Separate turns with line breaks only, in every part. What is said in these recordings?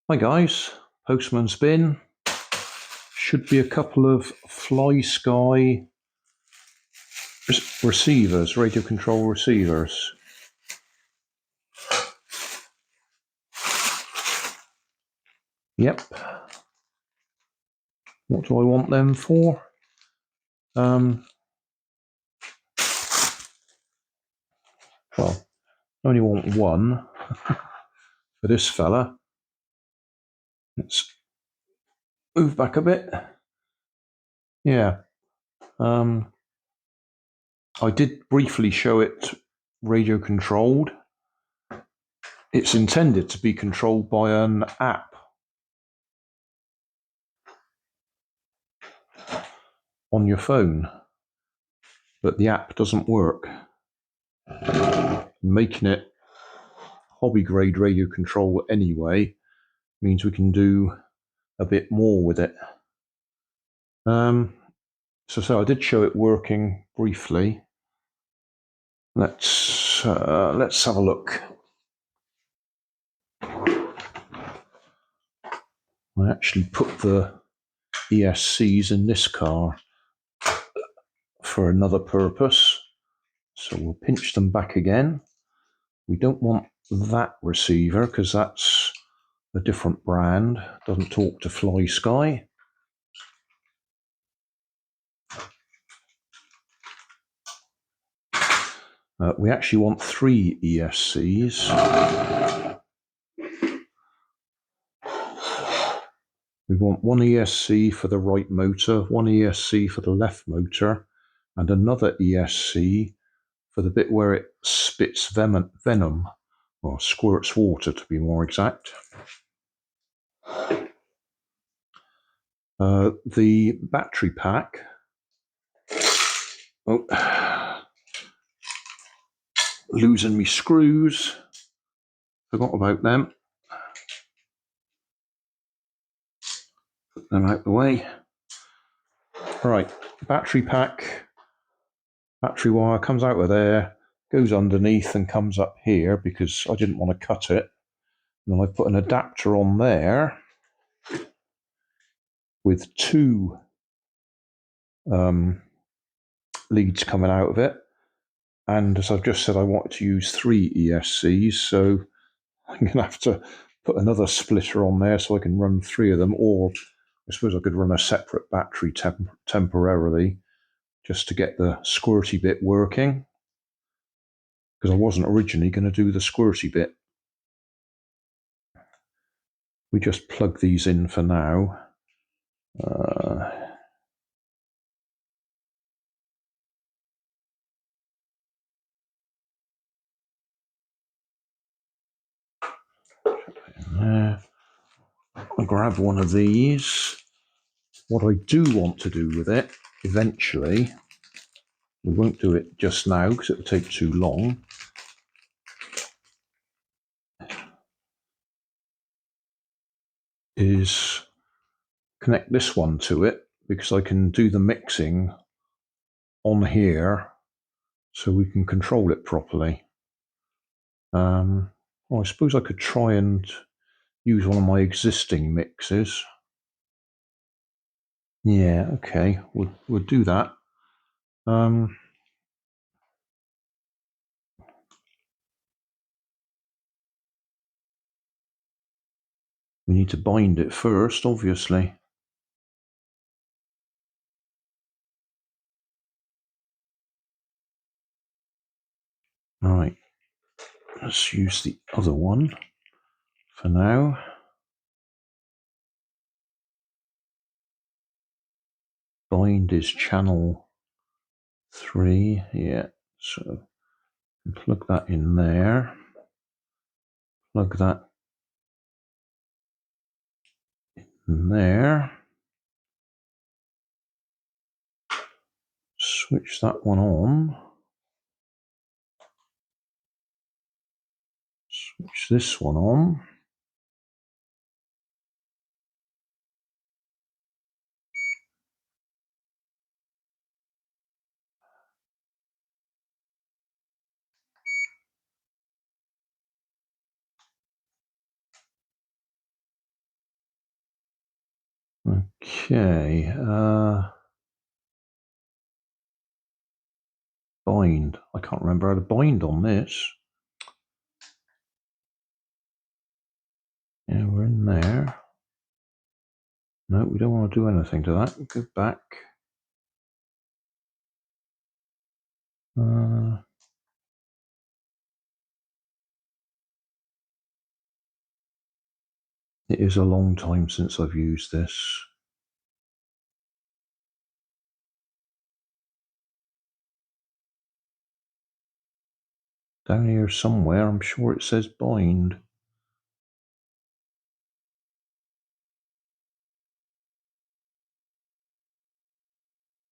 Hi guys, Postman's bin. Should be a couple of FlySky receivers, radio control receivers. Yep. What do I want them for? Well, I only want one for this fella. Let's move back a bit. Yeah. I did briefly show it radio controlled. It's intended to be controlled by an app on your phone, but the app doesn't work. Making it hobby grade radio control anyway means we can do a bit more with it. So I did show it working briefly. Let's have a look. I actually put the ESCs in this car for another purpose, so we'll pinch them back again. We don't want that receiver because that's a different brand, doesn't talk to FlySky. We actually want 3 ESCs. We want one ESC for the right motor, one ESC for the left motor, and another ESC for the bit where it spits venom, or squirts water to be more exact. The battery pack. Oh, losing me screws. Forgot about them. Put them out the way. Right, battery pack. Battery wire comes out of there, goes underneath and comes up here because I didn't want to cut it. And then I put an adapter on there with 2 leads coming out of it. And as I've just said, I wanted to use 3 ESCs, so I'm going to have to put another splitter on there so I can run 3 of them, or I suppose I could run a separate battery temporarily just to get the squirty bit working, because I wasn't originally going to do the squirty bit. We just plug these in for now. I'll grab one of these. What I do want to do with it eventually, we won't do it just now because it will take too long, is connect this one to it, because I can do the mixing on here so we can control it properly. Well, I suppose I could try and use one of my existing mixes. Yeah, okay, we'll do that. We need to bind it first, obviously. All right, let's use the other one for now. Bind is channel 3, yeah, so plug that in there, plug that in there, switch that one on, switch this one on. Okay, bind. I can't remember how to bind on this. Yeah, we're in there. No, we don't want to do anything to that. Go back. It is a long time since I've used this. Down here somewhere, I'm sure it says bind.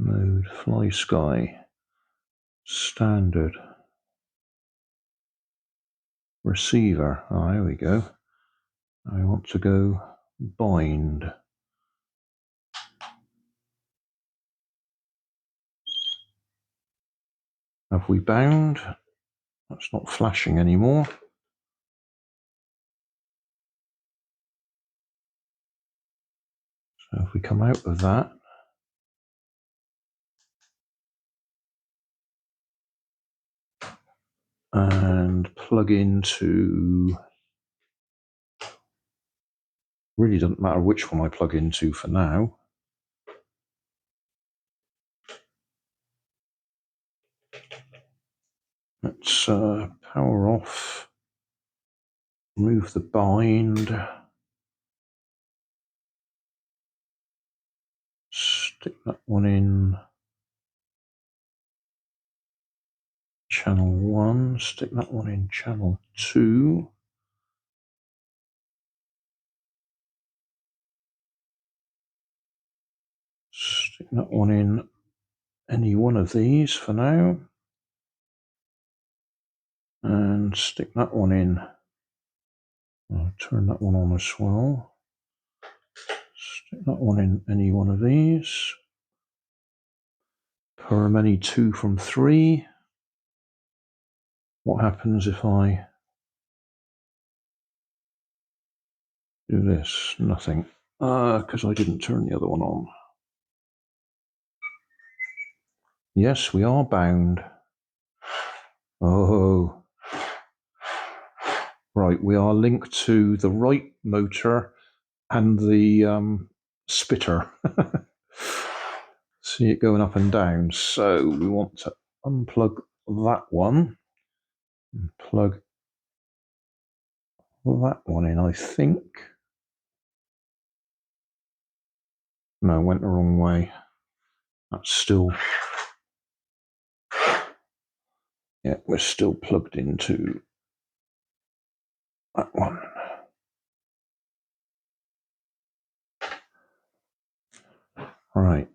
Mode, FlySky, standard, receiver. Oh, here we go. I want to go bind. Have we bound? That's not flashing anymore. So if we come out of that, and plug into, really doesn't matter which one I plug into for now. Let's power off, remove the bind, stick that one in channel 1, stick that one in channel 2. Stick that one in any one of these for now. And stick that one in. I'll turn that one on as well. Stick that one in any one of these. Perm any 2 from 3. What happens if I do this? Nothing. Because I didn't turn the other one on. Yes, we are bound. Oh. Right, we are linked to the right motor and the spitter. See it going up and down. So we want to unplug that one and plug that one in, I think. No, went the wrong way. That's still, yeah, we're still plugged into that one. Right.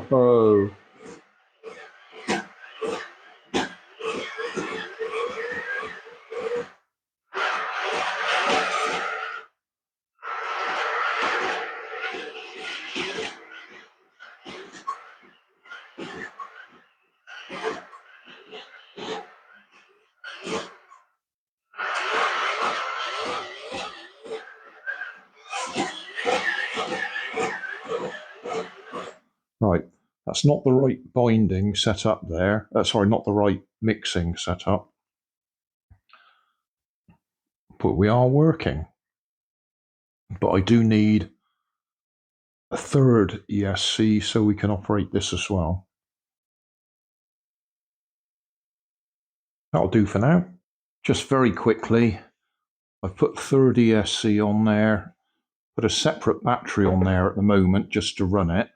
Whoa. Right, that's not the right binding set up there. Sorry, not the right mixing setup. But we are working. But I do need a third ESC so we can operate this as well. That'll do for now. Just very quickly, I've put third ESC on there, put a separate battery on there at the moment just to run it.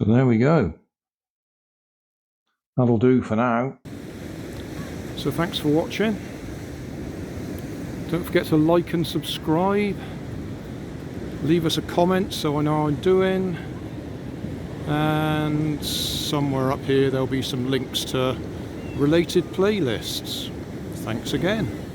So there we go. That'll do for now. So thanks for watching. Don't forget to like and subscribe. Leave us a comment so I know how I'm doing. And somewhere up here there'll be some links to related playlists. Thanks again.